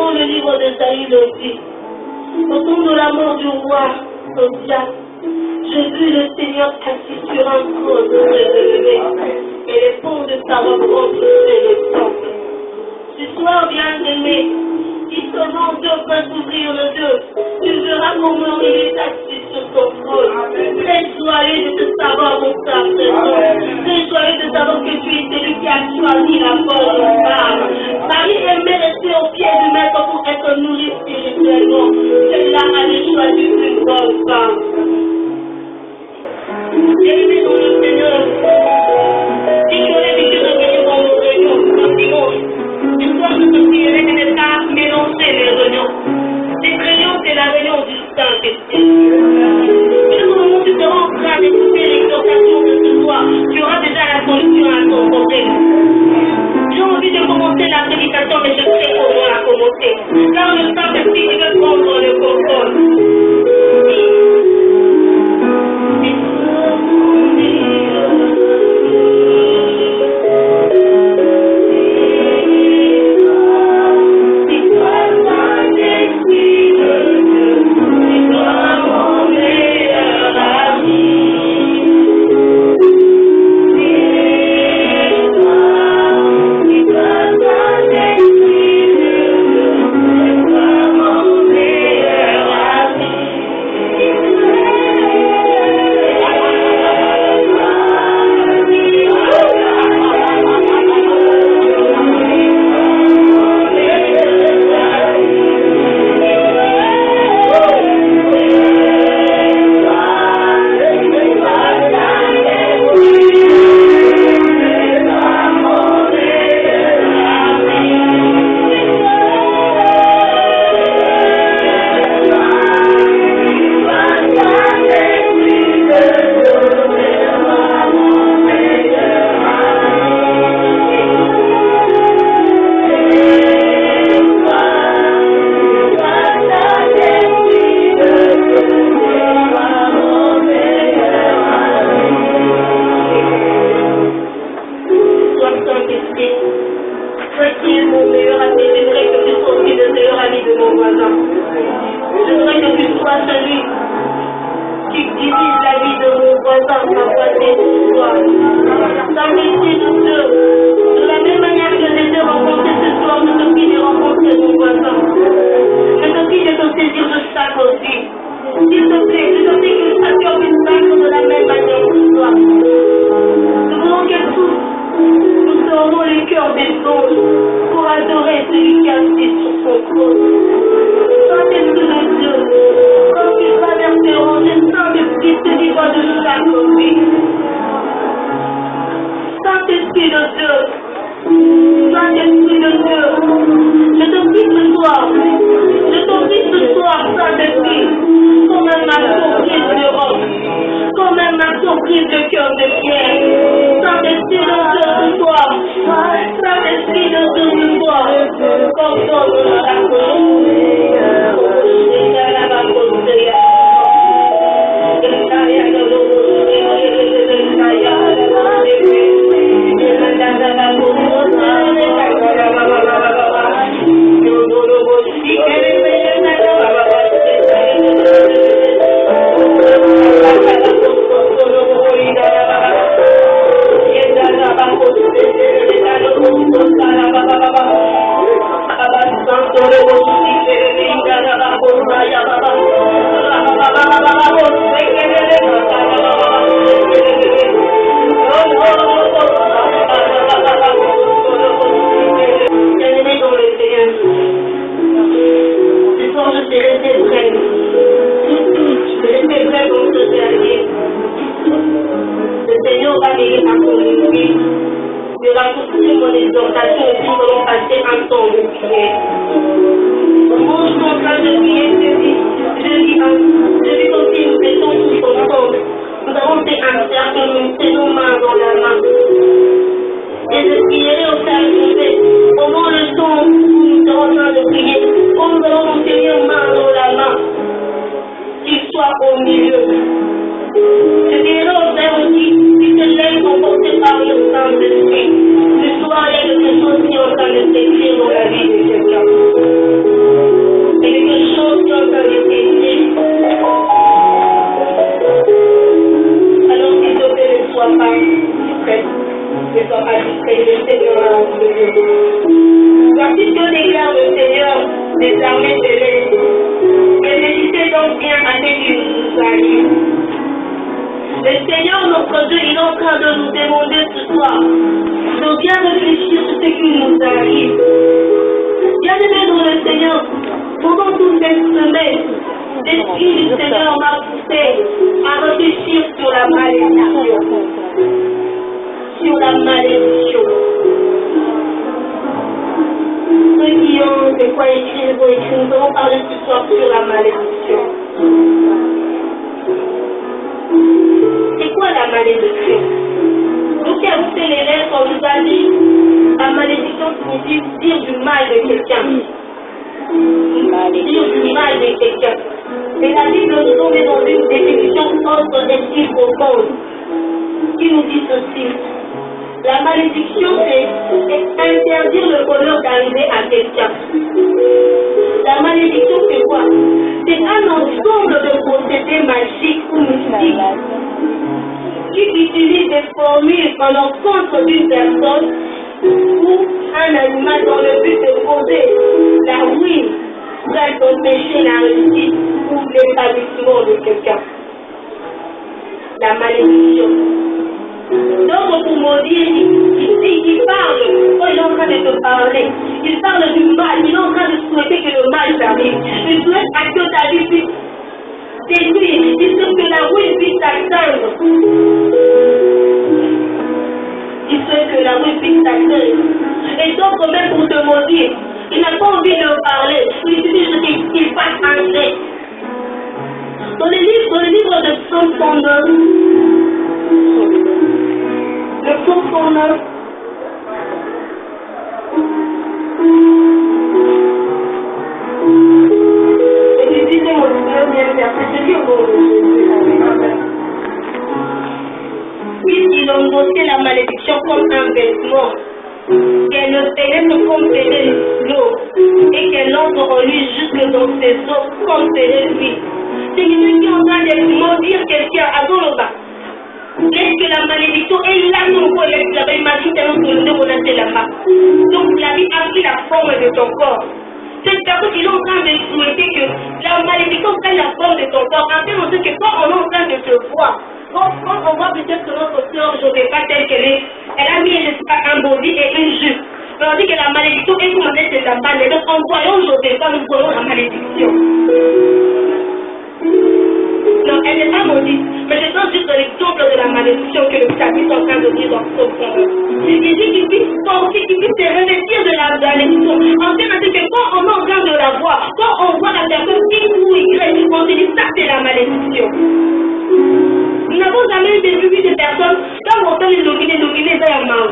dans le livre de Saïd aussi, au temps de la mort du roi Osia, j'ai vu le Seigneur assis sur un trône élevé, et les ponts de sa robe remplissaient le temple. Ce soir, bien-aimé, si seulement Dieu peut s'ouvrir le Dieu, tu verras comment il est assis sur son trône. Très joyeux de te savoir, mon frère, très joyeux de savoir que tu es celui qui a choisi la bonne femme. Marie aimait rester au pied du maître pour être nourrie spirituellement. Celle-là avait choisi une bonne femme. Bien-aimé dans le Seigneur, si tu aurais dû revenir dans nos réunions, le dimanche, l'histoire de ce qui est n'est pas mélanger les réunions. Cette réunion, c'est la réunion du Saint-Esprit. Et au moment où tu seras en train d'écouter l'exhortation de ce soir, tu auras déjà la solution à ton problème. J'ai envie de commencer la prédication, mais je sais comment la commencer. Car le Saint-Esprit veut prendre le contrôle. Le soir, il y a quelque chose qui est en train de s'écrire dans la vie de quelqu'un. des armées célestes. Et méditez donc bien avec qu'il nous arrive. Le Seigneur, notre Dieu, il est en train de nous demander ce soir de bien réfléchir sur ce qui nous arrive. Bien-aimé dans le Seigneur, pendant toute cette semaine, l'Esprit du Seigneur m'a poussé à réfléchir sur la malédiction. Sur la malédiction. Ceux qui ont de quoi écrire, vont écrire. Nous allons parler ce soir sur la malédiction. C'est quoi la malédiction? Vous qui avez fait les lettres, on nous a dit la malédiction signifie dire du mal de quelqu'un. Dire du mal de quelqu'un. Et la Bible nous met dans une définition autre et si profonde qui nous dit ceci. La malédiction, c'est interdire le bonheur d'arriver à quelqu'un. La malédiction, c'est quoi? C'est un ensemble de procédés magiques ou mystiques qui utilise des formules en l'encontre d'une personne ou un animal dans le but de causer la ruine, d'empêcher la réussite ou l'établissement de quelqu'un. La malédiction. Donc pour maudire, il parle, quand il est en train de te parler, il parle du mal, il est en train de souhaiter que le mal t'arrive. Il souhaite à que ta vie puisse détruire, il souhaite que la ruine puisse t'atteindre. Il souhaite que la ruine puisse t'atteindre. Et donc même pour te maudire, il n'a pas envie de parler, il suffit juste qu'il fasse un geste. Dans le livre de Psaume 109, le Psaume 109, et je disais mon Seigneur bien verset, je dis au nom de Jésus. Puisqu'il a montré la malédiction comme un vêtement, qu'elle le pénètre comme pénètre l'eau, et qu'elle entre en lui jusque dans ses os comme pénètre lui. C'est quelqu'un qui est en train de maudire quelqu'un à son bas. Est-ce que la malédiction est là non pour la imagine tellement que le monde a la main. Donc la vie a pris la forme de ton corps. Cette personne qui est en train de souhaiter que la malédiction prenne la forme de ton corps, en fait, on sait que quand on est en train de te voir, quand on voit peut-être que notre sœur, je ne sais pas telle qu'elle est, elle a mis, je ne sais pas, un body et une jupe. Mais on dit que la malédiction est comme elle se tabasse. Donc en voyant Joseph, nous voyons la malédiction. Non, elle n'est pas maudite. Mais je donne juste l'exemple de la malédiction que le chapitre est en train de dire dans ce point. Il dit qu'il puisse penser, qu'il puisse se revêtir de la malédiction. En fait, c'est que quand on est en train de la voir, quand on voit la personne X ou Y, on se dit ça c'est la malédiction. Nous n'avons jamais vu des personnes, quand on entend les dominés vers la main.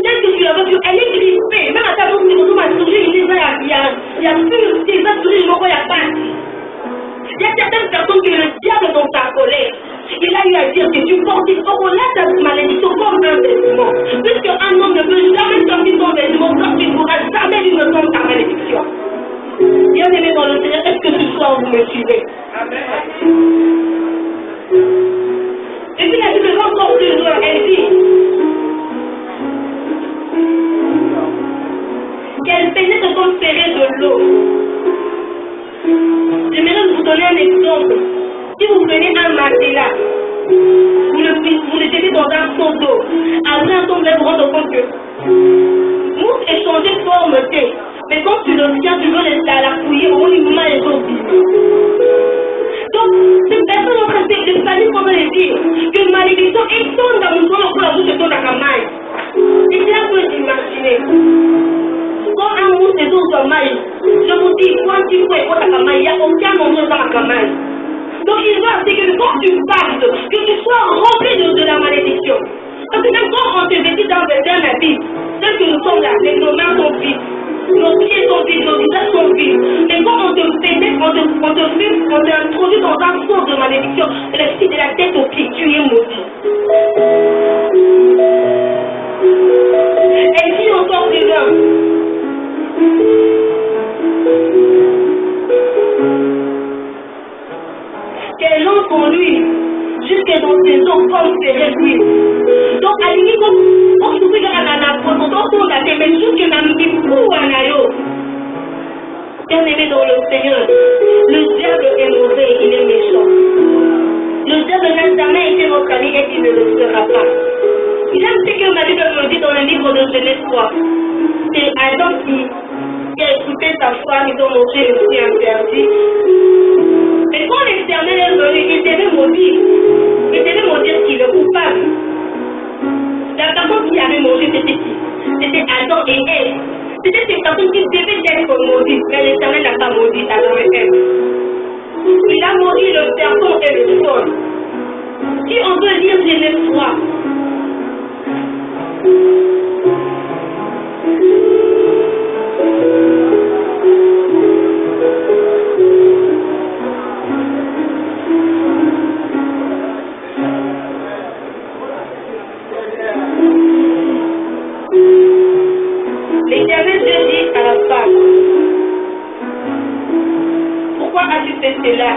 Qu'est-ce que tu l'as vu? Elle est crispée. Même à ta bouche, tu m'as souri, il y a plus, il va sourire, il n'y a pas. Il y a certaines personnes qui le diable dans ta colère. Il a eu à dire que tu portes au-delà de ta malédiction comme un vêtement. Puisqu'un homme ne peut jamais sortir son vêtement, donc tu ne pourras jamais lui répondre ta malédiction. Bien aimé dans le Seigneur, est-ce que ce soir vous me suivez? Amen. Et puis la Bible va encore plus loin, elle dit qu'elle pénètre comme serrée de l'eau. J'aimerais vous donner un exemple. Si vous prenez un matelas, vous le jetez dans un seau d'eau, après un temps, vous allez vous rendre compte que mousse est changé de forme, mais quand tu le tiens, tu veux la fouiller, au moins il m'a les eaux. Donc, cette personne en train de salir comment le dire, que malédiction est tombée dans mon corps pour la bouche de ton acamaï. Et c'est là que vous imaginez. Quand un mousse est dans ton maïs, je vous dis, quand tu fais quoi il n'y a aucun moment dans la camaille. Donc il va, c'est que quand tu parles, que tu sois rempli de la malédiction. Parce que même quand on te vêtit dans un habit, tel que nous sommes là, nos mains sont vides, nos pieds sont vides, nos visages sont vides. Mais quand on te pénètre, on te introduit dans un sort de malédiction, de la tête aux pieds, tu es maudit. Et puis encore plus loin. Qu'elle entre en lui, jusque dans ses os comme ses réduits. Donc, à l'unique, on se fait à la protection, mais jusque dans le coup à l'aïe. Bien-aimé dans le Seigneur, le diable est mauvais, il est méchant. Le diable n'a jamais été notre ami et il ne le sera pas. Il aime ce que ma Bible me dit dans le livre de Genèse 3. C'est Adam qui a écouté sa femme, ils ont mangé le fruit interdit. Et quand l'Éternel est venu, il devait maudire. Il devait maudire qu'il est coupable. La personne qui avait mangé, c'était qui? C'était Adam et Ève. C'était ces personnes qui devaient être maudites, mais l'Éternel n'a pas maudit Adam et Ève. Il a maudit le serpent et le sol. Si on veut lire Genèse 3, l'Éternel Dieu dit à la femme, pourquoi as-tu fait cela?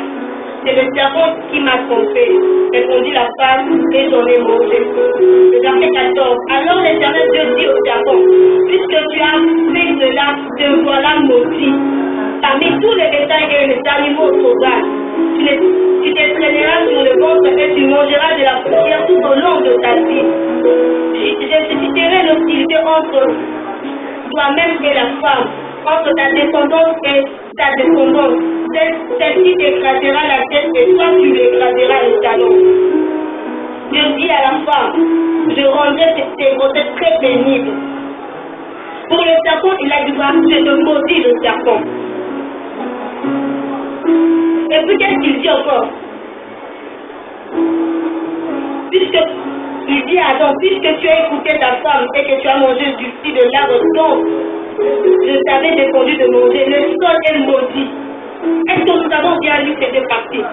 C'est le serpent qui m'a trompé, répondit la femme, et j'en ai mangé. Le verset 14. Alors l'Éternel Dieu dit au serpent, puisque tu as fait cela, te voilà maudit. Parmi tous les bétails et les animaux sauvages, tu te traîneras sur le ventre et tu mangeras de la poussière tout au long de ta vie. Je susciterai l'hostilité entre toi-même et la femme, entre ta descendance et ta descendance. Celle-ci t'écrasera la tête et toi tu lui écraseras le talon. Je dis à la femme, je rendrai tes grossesses très pénibles. Pour le serpent, il a dit, je te maudis le serpent. Et puis qu'est-ce qu'il dit encore? Il dit à Adam, puisque tu as écouté ta femme et que tu as mangé du fruit de l'arbre dont je t'avais défendu de manger, le sol est maudit. Est-ce que nous avons bien lu ces deux parties?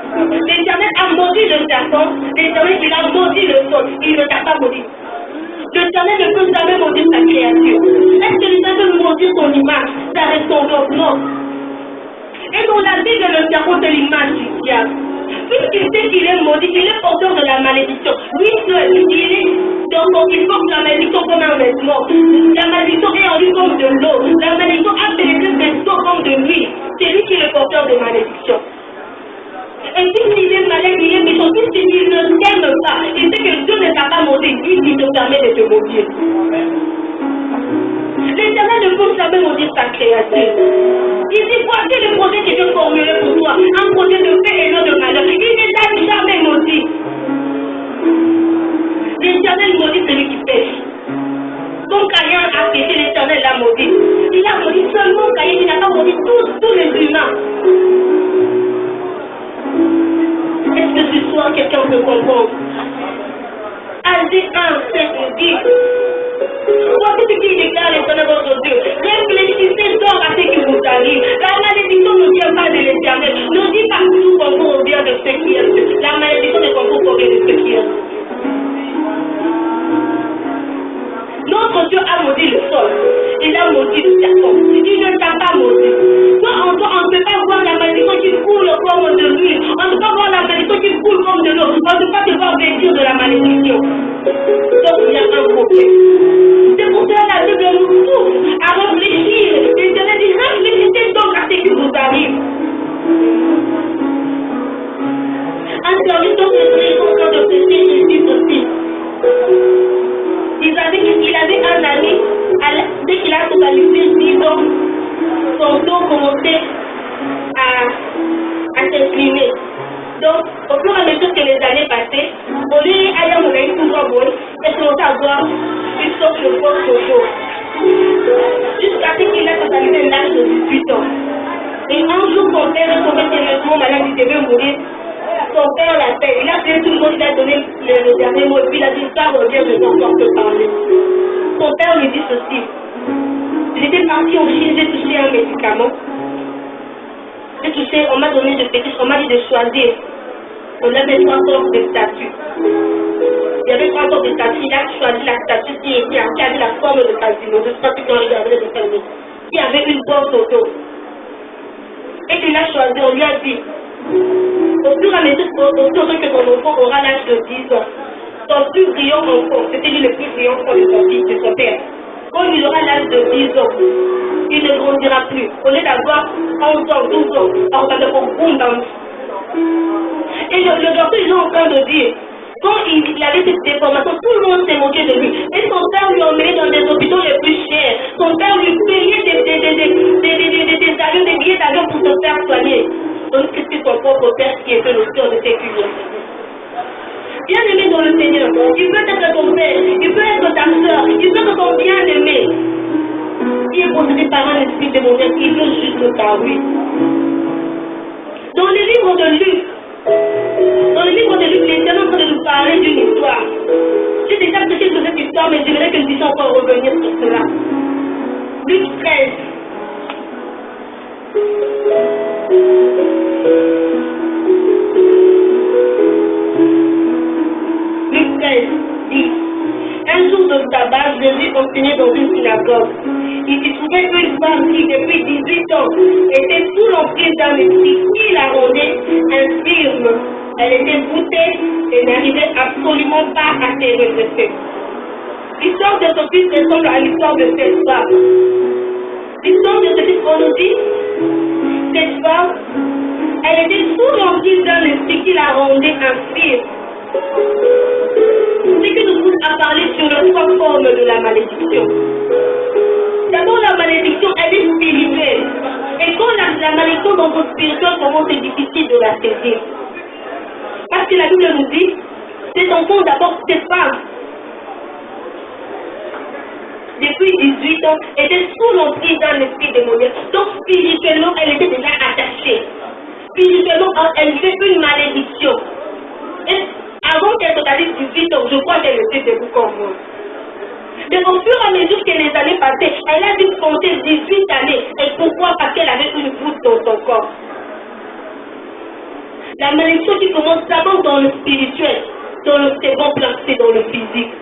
L'Éternel a maudit le serpent, l'Éternel il a maudit le sol, il ne t'a pas maudit. L'Éternel ne peut jamais maudire sa créature. Est-ce que l'Éternel peut maudire son image, sa ressemblance? Non. Et dans la Bible, le serpent est l'image du diable. Puisqu'il sait qu'il est maudit, il est porteur de la malédiction. Lui seul, il porte la malédiction comme un vêtement. La malédiction est en lui comme de l'eau. La malédiction a pénétré ses os comme de l'huile. C'est lui qui est le porteur de malédiction. Et s'il est malade, il est méchant. S'il ne t'aime pas, il sait que Dieu ne t'a pas maudit, lui qui te permet de te maudire. L'Éternel ne peut jamais maudire sa créature. Il dit, voici le projet que je formulé pour toi, un projet de paix et non de malheur. Il ne t'a jamais maudit. L'Éternel maudit celui qui pêche. Donc Caïn a péché, l'Éternel l'a maudit. Il a maudit seulement Caïn, il n'a pas maudit tous les humains. Est-ce que ce soir quelqu'un peut comprendre? Alger 1, 7 nous dit, voici ce qu'il déclare l'Éternel votre Dieu. Réfléchissez donc à ce qui vous arrive. La malédiction ne vient pas de l'Éternel. Ne dis pas tout concourt au bien de ceux qui aiment Dieu. La malédiction ne concourt au bien de ceux qui aiment. Notre Dieu a maudit le sol. Il a maudit le serpent. Il ne t'a pas maudit. Toi, on ne peut pas voir la malédiction qui coule comme de l'huile. On ne peut pas voir la malédiction qui coule comme de l'eau. On ne peut pas te voir vêtir de la malédiction. Donc il y a un problème. C'est pour cela la Bible nous pousse à réfléchir. L'Éternel dit, réfléchissez donc à ce qui vous arrive. Un serviteur de Dieu en train de prêcher, il dit ceci. Il avait un ami, dès qu'il a totalisé 10 ans, son dos commençait à s'incliner. Donc, au fur et à mesure que les années passaient, au lieu d'aller à mourir tout droit, il commençait à voir une sorte de force au dos. Jusqu'à ce qu'il a totalisé l'âge de 18 ans. Et un jour, son père est tombé sérieusement malade, il devait mourir. Son père l'appelle, il a fait tout le monde, il a donné le dernier mot, et puis il a dit, ça revient, je vais encore te parler. Son père lui dit ceci, j'étais parti au Chine, j'ai touché un médicament, on m'a donné de fétiche, on m'a dit de choisir, on avait 3 sortes de statues. Il y avait 3 sortes de statues, il a choisi la statue qui avait la forme de casino, je ne sais pas si tu as regardé le film, qui avait une bosse au dos. Et qu'il a choisi, on lui a dit, au fur et à mesure que ton enfant aura l'âge de 10 ans, ton plus brillant enfant, c'était lui le plus brillant enfant de son fils, de son père. Quand il aura l'âge de 10 ans, il ne grandira plus. Au lieu d'avoir 11 ans, 12 ans, alors ça fait boum dans le... Et le docteur est en train de dire, quand il avait cette déformation, tout le monde s'est moqué de lui. Et son père lui emmenait dans des hôpitaux les plus chers. Son père lui payait des avions, des billets d'avion pour se faire soigner. Donc c'est son propre père qui était l'auteur de ces curiosités. Bien aimé dans le Seigneur, il peut être ton père, il peut être ta soeur, il peut être ton bien-aimé. Il est possédé par un esprit démoniaque, il veut juste par lui. Dans le livre de Luc, l'Éternel est en train de nous parler d'une histoire. J'ai déjà prêché sur cette histoire, mais j'aimerais que nous puissions encore revenir sur cela. Luc 13. Luc 13 dit, un jour de sabbat, Jésus enseignait dans une synagogue. Il s'y trouvait une femme qui, depuis 18 ans, était sous l'emprise d'un esprit qui la rendait infirme. Elle était voûtée et n'arrivait absolument pas à se redresser. L'histoire de ce fils ressemble à l'histoire de cette femme. L'histoire de ce fils, on nous dit, cette femme, elle était sous l'emprise d'un esprit qui la rendait infirme. C'est que nous pousse à parler sur les trois formes de la malédiction. D'abord, la malédiction, elle est spirituelle. Et quand la malédiction dans notre spirituel commence, c'est difficile de la saisir. Parce que la Bible nous dit, cet enfant d'abord, cette femme, depuis 18 ans, était sous l'emprise d'un esprit démoniaque. Donc spirituellement, elle était déjà attachée. Spirituellement, elle fait une malédiction. Et avant qu'elle totalise 18 ans, je crois qu'elle était debout comme moi. Mais au fur et à mesure que les années passaient, elle a dû compter 18 années. Et pourquoi? Parce qu'elle avait une voûte dans son corps. La malédiction qui commence d'abord dans le spirituel, dans le second plan, c'est dans le physique.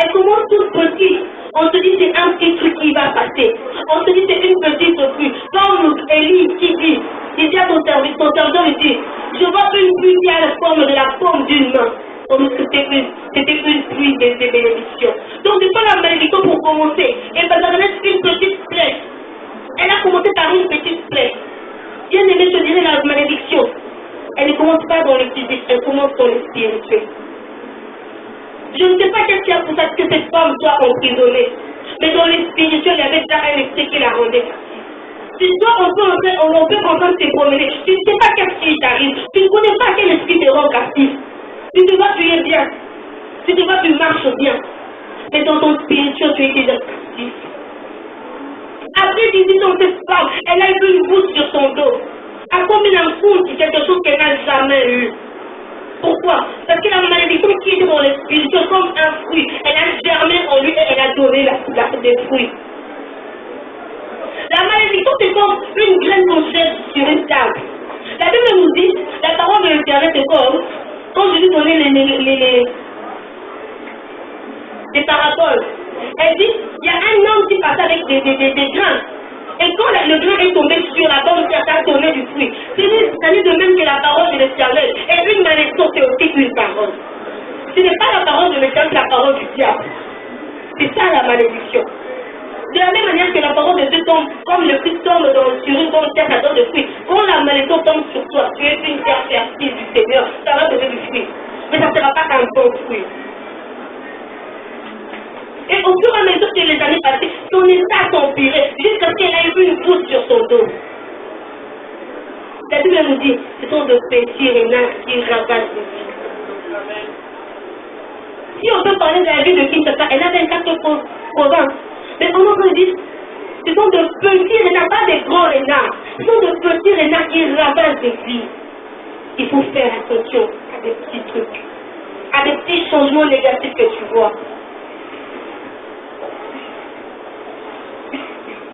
Elle commence toute petite. On se dit c'est un petit truc qui va passer. On se dit c'est une petite pluie. Comme Élie qui dit, il dit à ton serviteur, il dit, je vois une pluie qui a la forme de la paume d'une main. Donc c'était une pluie des bénédictions. Donc c'est pas la malédiction pour commencer. Et ça reste une petite plaie. Elle a commencé par une petite plaie. Bien aimé, je dirais la malédiction. Elle ne commence pas dans le physique, elle commence dans le spirituel. Je ne sais pas qu'est-ce qu'il y a pour ça que cette femme soit emprisonnée. Mais dans le spirituel, il y avait déjà un esprit qui la rendait. Si toi, on peut entendre te promener, tu ne sais pas qu'est-ce qui t'arrive. Tu ne connais pas quel esprit te rend captif. Tu te vois, tu es bien. Tu te vois, tu marches bien. Mais dans ton spirituel, tu es déjà captif. Après 18 ans, cette femme, elle a eu une goutte sur son dos. À combien d'un coup, c'est quelque chose qu'elle n'a jamais eu. Pourquoi? Parce que la malédiction qui est dans l'esprit, c'est comme un fruit. Elle a germé en lui et elle a donné des fruits. La malédiction, c'est comme une graine qu'on jette sur une table. La Bible nous dit, la parole de l'Éternel, c'est comme, quand Jésus donnait les paraboles, elle dit, il y a un homme qui passait avec des grains. Et quand le grain est tombé sur la bonne terre, ça a donné du fruit. C'est de même que la parole de l'Éternel. Et une malédiction, c'est aussi une parole. Ce n'est pas la parole de l'Éternel, c'est la parole du diable. C'est ça la malédiction. De la même manière que la parole de Dieu tombe, comme le fruit tombe sur une bonne terre, ça donne du fruit. Quand la malédiction tombe sur toi, tu es une terre fertile du Seigneur, ça va donner du fruit. Mais ça ne sera pas un bon fruit. Et au fur et à mesure que les années passées, son état s'empirait jusqu'à ce qu'elle ait une goutte sur son dos. La Bible nous dit, ce sont de petits renards qui ravagent les vies. Si on peut parler de la vie de Kinshasa, elle a 24 provinces. Mais on nous dit, ce sont de petits renards, pas des grands renards. Ce sont de petits renards qui ravagent des vies. Il faut faire attention à des petits trucs, à des petits changements négatifs que tu vois.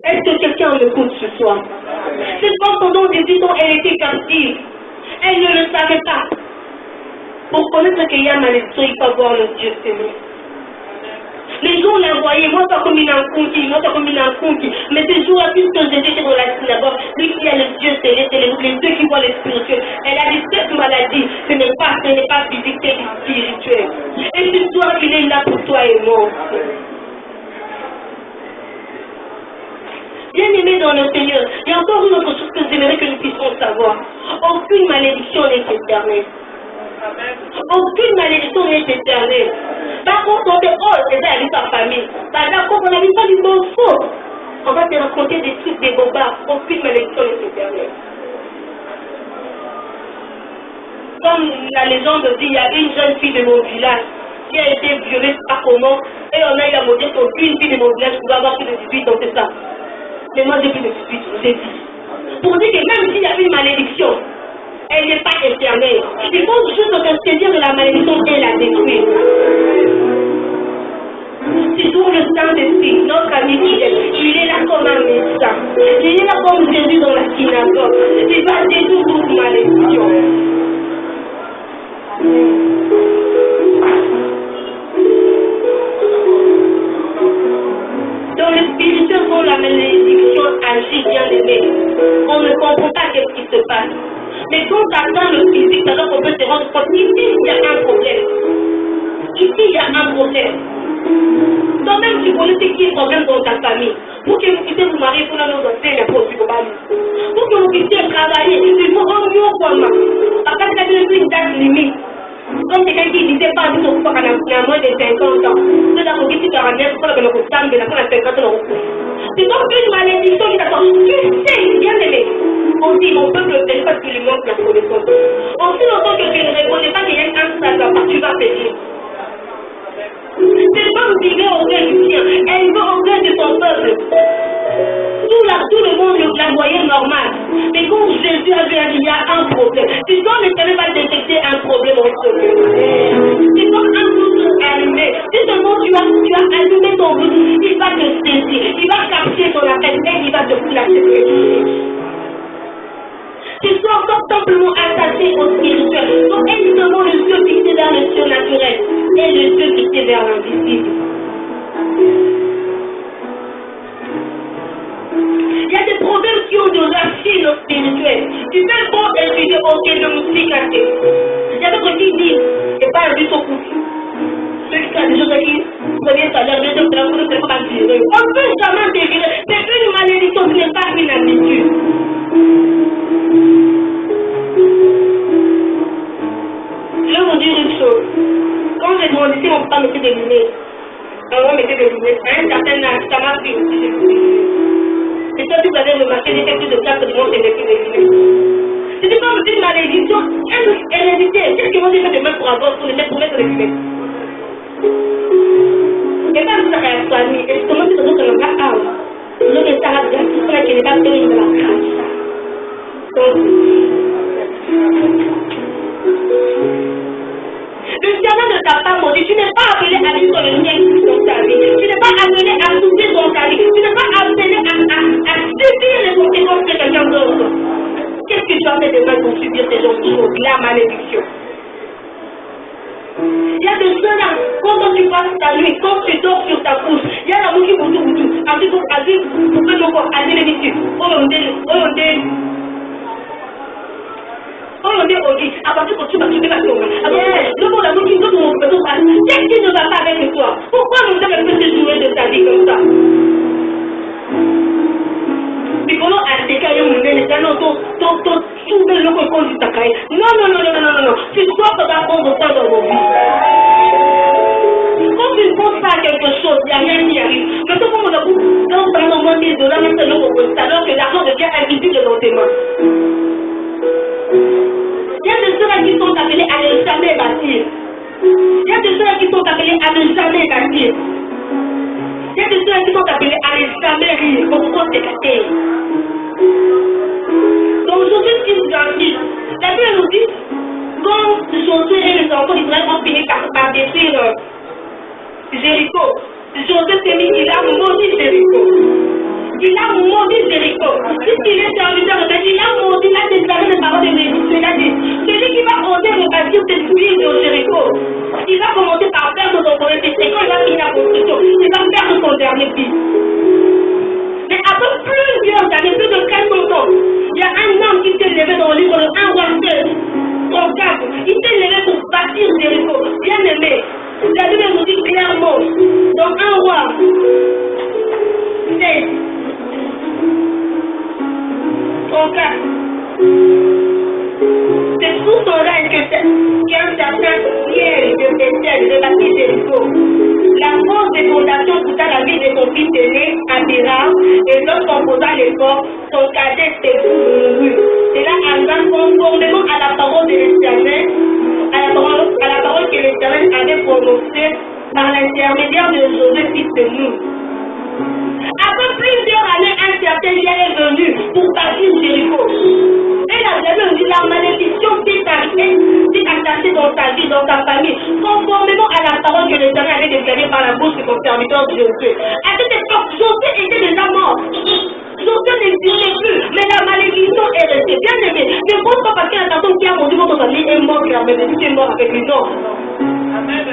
Est-ce que quelqu'un m'écoute ce soir? Cette femme, pendant 18 ans, elle était captive. Elle ne le savait pas. Pour connaître qu'il y a malédiction, il faut voir le Dieu Seigneur. Les gens la voyaient, moi pas comme une inconquis, mais ces jours-là, puisque j'étais dans la synagogue, lui qui a le Dieu céleste, les deux qui voient les spirituels, elle a dit cette maladie, ce n'est pas physique, c'est spirituel. Et ce soir, il est là pour toi et moi. Bien-aimés dans le Seigneur, il y a encore une autre chose que j'aimerais que nous puissions savoir. Aucune malédiction n'est éternelle. Aucune malédiction n'est éternelle. Par contre, on dit, oh, c'est ça, avec ta famille. Par contre, on a vu ça du bon faux. On va te raconter des trucs, des bobards. Aucune malédiction n'est éternelle. Comme la légende dit, il y avait une jeune fille de mon village qui a été violée, je ne sais pas comment, et on a eu la maudire qu'aucune fille de mon village pouvait avoir plus de 18 ans, c'est ça. Mais moi j'ai plus de 18, j'ai dit. Pour dire que même s'il y avait une malédiction, elle n'est pas éternelle. Il faut juste se saisir de la malédiction et la détruire. C'est pour le Saint-Esprit, notre ami il est là comme un médecin. Il est là comme Jésus dans la synagogue. Il va détruire toute malédiction. Dans le spirituel, quand la malédiction agit, bien aimé, on ne comprend pas ce qui se passe. Mais quand ça atteint le physique, alors on peut se rendre compte qu'ici, il y a un problème. Ici, il y a un problème. Toi-même, tu connais ce qui est problème dans ta famille. Pour que vous puissiez vous marier, pour la nous donner la possibilité. Pour que vous puissiez travailler, il faut un mieux commun. Parce qu'il y a une date limite. Comme quelqu'un qui disait pas du tout pour a moins de 50 ans. C'est là qu'on dit que tu as rien pour le temps de la 50 ans. C'est comme une malédiction qui t'attend. Tu sais, bien aimé. On dit mon peuple ne pas qu'il lui manque la connaissance. Aussi longtemps que tu ne reconnais pas qu'il y a un sacrifice, tu vas payer. Cette femme vivait au gré du sien. Elle veut au gré de son peuple. Tout le monde la voyait normale. Mais quand Jésus a vu qu'il y a un problème, tu dois ne savais pas détecter un problème en ce moment. C'est comme un bouton allumé. Si seulement tu as allumé ton bouton, il va te saisir, il va capter ton appel et il va te flasher. Tu sois encore simplement attaché au spirituel. Donc, évidemment, le Dieu fixé vers le surnaturel et le Dieu fixé vers l'invisible. Il y a des problèmes qui ont de racines spirituelles. Tu fais bon étudier au pied de musique cassée. Il y a d'autres qui disent, et pas un but au coup. Ceux qui ont des choses qui prenaient ça, leur deuxième travail, ne peut pas tirer. On ne peut jamais dévirer. C'est une malédiction, ce n'est pas une habitude. Je vais vous dire une chose. Quand j'ai grandi, mon papa mettait des lunettes. Maman mettait des lunettes. À un certain âge, ça m'a pris aussi des lunettes. Et toi, si vous avez remarqué, j'ai fait plus de 4 dimanches et j'ai fait des lunettes. C'était comme une malédiction héréditaire. Qu'est-ce que moi j'ai fait de mal pour avoir pour mettre des lunettes? Et pas ça à la famille. Et je commence à dire que je n'ai pas âme. Je ne sais pas si je n'ai pas fait de la grâce. Le jardin de ta femme maudit, tu n'es pas appelé à vivre le ciel dans ta vie. Tu n'es pas appelé à souffrir dans ta vie. Tu n'es pas appelé à subir les conséquences de quelqu'un d'autre. Qu'est-ce que tu as fait de mal pour subir ces choses? La malédiction. Il y a de ceux-là, quand tu passes ta nuit, quand tu dors sur ta couche, il y a l'amour qui vous tout. Après, vous pouvez nous voir, allez les messieurs. On dit, à partir de tu vas tomber. Le mot d'amour qui veut mon petit frère, qu'est-ce qui ne va pas avec toi? Pourquoi nous devons un peu se jouer de ta vie comme ça? Puis comment à des cailloux, soulever le cocon du tacaille. Non. Tu dois pas prendre ça dans vos vies. Quand tu ne penses pas à quelque chose, il n'y a rien qui arrive. Mais tout comme on a dans moins $1000, même c'est le alors que l'argent devient invisible dans tes mains. Il y a des gens qui sont appelés à ne jamais bâtir. Il y a des gens qui sont appelés à ne jamais bâtir. Il y a des gens qui sont appelés à ne jamais rire. Pourquoi c'est cassé? Donc aujourd'hui, ce qui nous grandit, la Bible nous dit, quand Josué et les enfants d'Israël ont fini par détruire Jéricho, Josué s'est mis, il a maudit Jéricho. Il a maudit Jéricho. Puisqu'il est serviteur de Dieu, il a maudit, il a déclaré les paroles de Jésus. Il a dit, celui qui va oser rebâtir cette ville de Jéricho, il va commencer par perdre son premier fils. Et quand il va finir la construction, il va perdre son dernier fils. Mais après plusieurs années, plus de 400 ans, il y a un homme qui s'est levé dans le livre de 1 roi 16, son 4. Il s'est levé pour bâtir Jéricho. Bien aimé, la Bible nous dit clairement, dans 1 roi 16, ton cas. C'est sous son règne qu'un certain siège de Bethel rebâtit Jéricho. La cause des fondations coûta la vie de son fils aîné, Abiram, et l'autre composa l'effort, son cadet mourut. Et là, Abraham, conformément à la parole de l'Éternel, à la parole que l'Éternel avait prononcée par l'intermédiaire de Josué, fils de Nun. Après plusieurs années, un certain lien est venu pour bâtir Jéricho. Et la malédiction s'est attachée dans ta vie, dans ta famille, conformément à la parole que l'Éternel avait déclarée par la bouche de son serviteur Josué. À cette époque, Josué était déjà mort. Josué n'existait plus, mais la malédiction est restée. Bien aimé, ne pense pas parce qu'il y a un personne qui a mordu votre famille est mort, mais tu es mort avec lui. Non. Amen.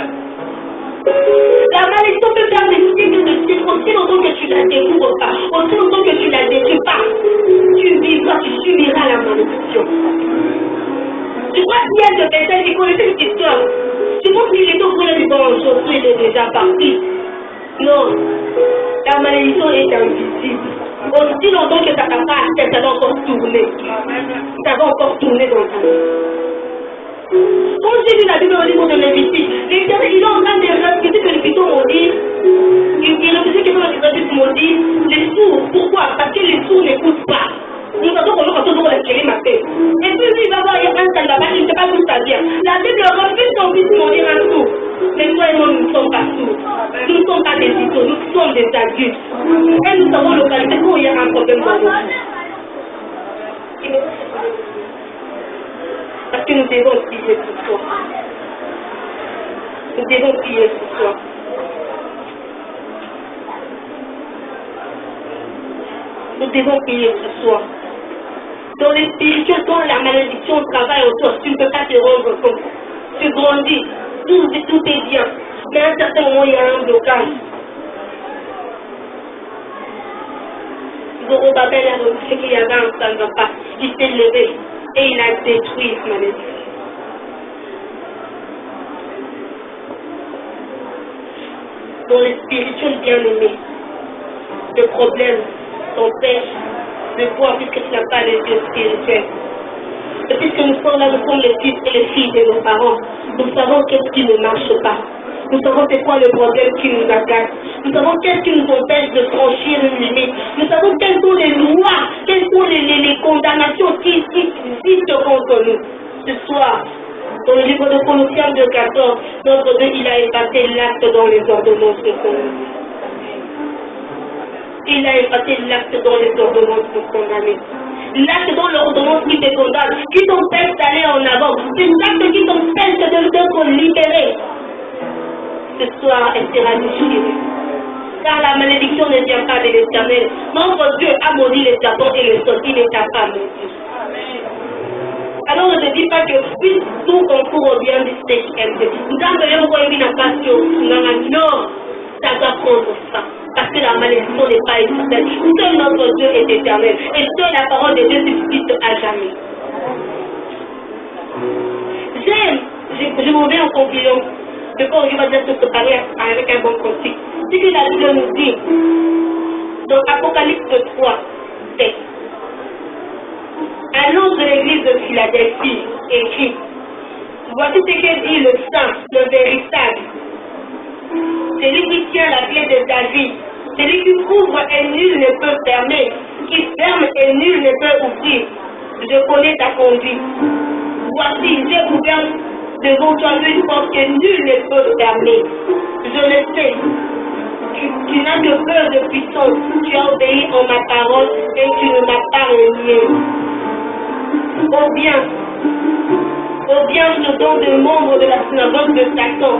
La malédiction peut faire des signes aussi longtemps que tu la découvres pas, aussi longtemps que tu la détruis pas. Tu subiras la malédiction. Tu crois qu'il y a de personnes qui connaissaient cette histoire? Tu penses qu'il est au courant du bon Josué, il est déjà parti? Non. La malédiction est invisible. Aussi longtemps que ça n'a pas accepté, ça va encore tourner. Ça va encore tourner dans ta vie. Quand j'ai lu la Bible au niveau de Lévitique, l'Éternel, il est en train de réfléchir que les pitons m'ont dit, il réfléchit que les pitons m'ont dit, les sourds, pourquoi? Parce que les sourds n'écoutent pas. Nous avons comment quand on va les mater. Et puis lui, il va voir, il y a un tel là-bas, il ne sait pas d'où ça vient. La Bible refuse son fils pour dire un sourd. Mais toi et moi, nous ne sommes pas sourds. Nous ne sommes pas des pitons, nous sommes des adultes. Et nous savons localiser quand il y a un problème dans nos vies. Parce que nous devons prier ce soir. Nous devons prier ce soir. Nous devons prier ce soir. Dans les spirituels, quand la malédiction travaille autour, tu ne peux pas te rendre compte. Tu grandis, tout est bien. Mais à un certain moment, il y a un blocage. Zorobabel a remarqué qu'il y avait un salvapa. Il s'est levé. Et il a détruit ma malédiction. Dans les spirituels bien-aimés, le problème t'empêche de voir puisque tu n'as pas les yeux spirituels. Et puisque nous sommes là, nous sommes les fils et les filles de nos parents, nous savons qu'est-ce qui ne marche pas. Nous savons c'est quoi le problème qui nous agace. Nous savons qu'est-ce qui nous empêche de franchir une limite. Nous savons quelles sont les lois, quelles sont les condamnations qui existent contre nous. Ce soir, dans le livre de Colossiens 2,14, notre Dieu, il a effacé l'acte dans les ordonnances de son nom. Il a effacé l'acte dans les ordonnances pour condamner. L'acte dans l'ordonnance qui te condamne, qui t'empêche d'aller en avant. C'est l'acte qui t'empêche d'être libéré. Ce soir, elle sera déchirée. Car la malédiction ne vient pas de l'Éternel. Notre Dieu a maudit les serpents et les sauts. Il n'est pas maudit. Alors ne te dis pas que puis tout concourt au bien du CMD. Nous avons voir une passion. Non, ça doit prendre ça. Parce que la malédiction n'est pas éternelle. Seul notre Dieu est éternel. Et seule la parole de Dieu subsiste à jamais. Je m'en vais en conclusion. De quoi on va dire se préparer avec un bon conseil. Ce que la Bible nous dit dans Apocalypse 3, 7. À l'ange de l'église de Philadelphie écrit, voici ce que dit le saint, le véritable. Celui qui tient la clé de David, celui qui ouvre et nul ne peut fermer, qui ferme et nul ne peut ouvrir. Je connais ta conduite. Voici, j'ai ouvert devant toi une porte que nul ne peut fermer. Je le sais. Tu n'as que peur de puissance. Tu as obéi en ma parole et tu ne m'as pas renié. Au bien, je te donne des membres de la synagogue de Satan.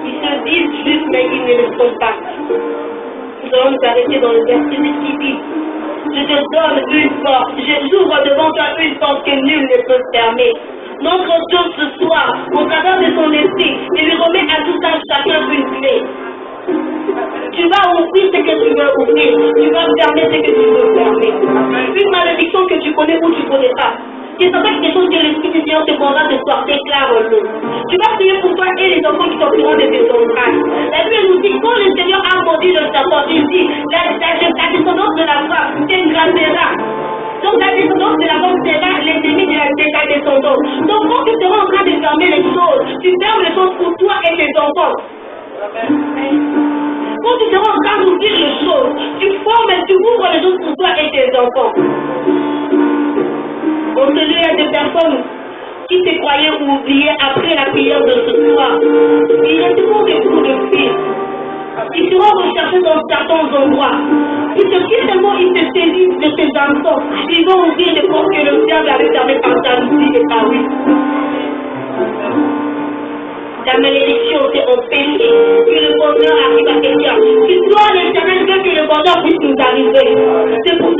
Ils se disent justes, mais ils ne le sont pas. Nous allons nous arrêter dans le verset qui dit, je te donne une porte, j'ouvre devant toi une porte que nul ne peut fermer. Notre Dieu ce soir, au travers de son esprit, il lui remet à tout un chacun une clé. Tu vas ouvrir ce que tu veux ouvrir, tu vas fermer ce que tu veux fermer. Une malédiction que tu connais ou tu ne connais pas. Si c'est pas quelque chose que l'Esprit du Seigneur te prendra ce soir, déclare-le. Tu vas prier pour toi et les enfants qui sortiront de tes entrailles. La Bible nous dit, quand le Seigneur a maudit le serpent, il dit, la descendance de la femme t'écrasera. ta descendance. Donc quand tu seras en train de fermer les choses, tu fermes les choses pour toi et tes enfants. Quand tu seras en train d'ouvrir les choses, tu ouvres les choses pour toi et tes enfants. On se dit à des personnes qui se croyaient oubliées après la prière de ce soir. Il y a toujours des coups de fil. Ils seront recherchés dans certains endroits. Si seulement ils se saisissent de ces enfants, ils vont ouvrir les portes que le diable avait fermées par jalousie et par oui. La malédiction, c'est en péché que le bonheur arrive à quelqu'un. Si toi, l'Éternel veut que le bonheur puisse nous arriver, c'est pour